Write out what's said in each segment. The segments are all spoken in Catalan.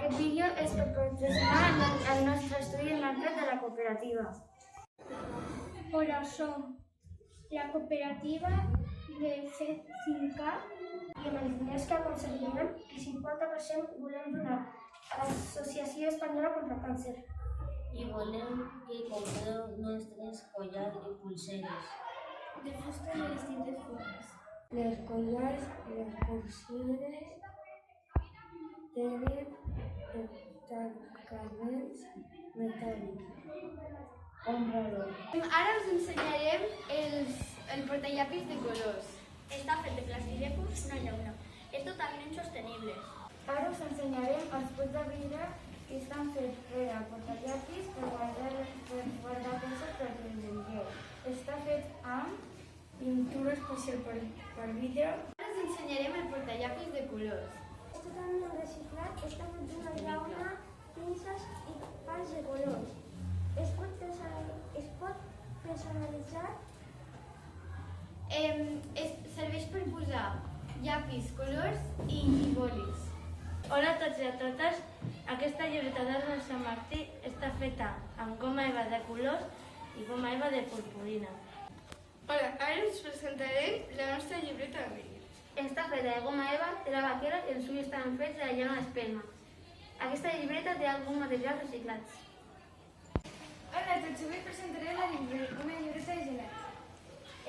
Aquest vídeo és per patrocinar el nostre estudi en l'àmbit de la cooperativa. Hola, som la cooperativa de C5K I amb els diners que aconseguirem, el 50% volem donar a l'Associació Espanyola contra el Càncer. Y volem que compreu nuestros collares y pulseres. de fusta de distintes formes. Les collars, les pulseres tenen tancaments metàl·lics. Compra-lo. Ara us ensenyarem el portallapis de colors. Està fet de plastidèpol una llauna. És totalment sostenible. Ara us ensenyarem els pots de vidre que estan fets per a portallapis per guardar peces per lleuger. Està fet amb pintura especial per vidre. Ara us ensenyarem el portallapis de colors. És totalment reciclat, està fet d'una llauna, pinces i pals de colors. Es pot personalitzar. Serveix per posar llapis, colors i bolis. Hola a tots i a totes. Aquesta llibreta d'art de Sant Martí està feta amb goma eva de colors i goma eva de purpurina. Hola, ara us presentarem la nostra llibreta de vídeo. Està feta de goma eva, tela vaquera i els ulls estan fets de llana d'espelma. Aquesta llibreta té alguns materials reciclats. Hola a tots, avui presentaré una llibreta de gelats.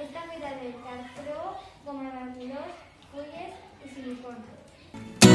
Està feta de cartró, goma de colors, fulles i silicona.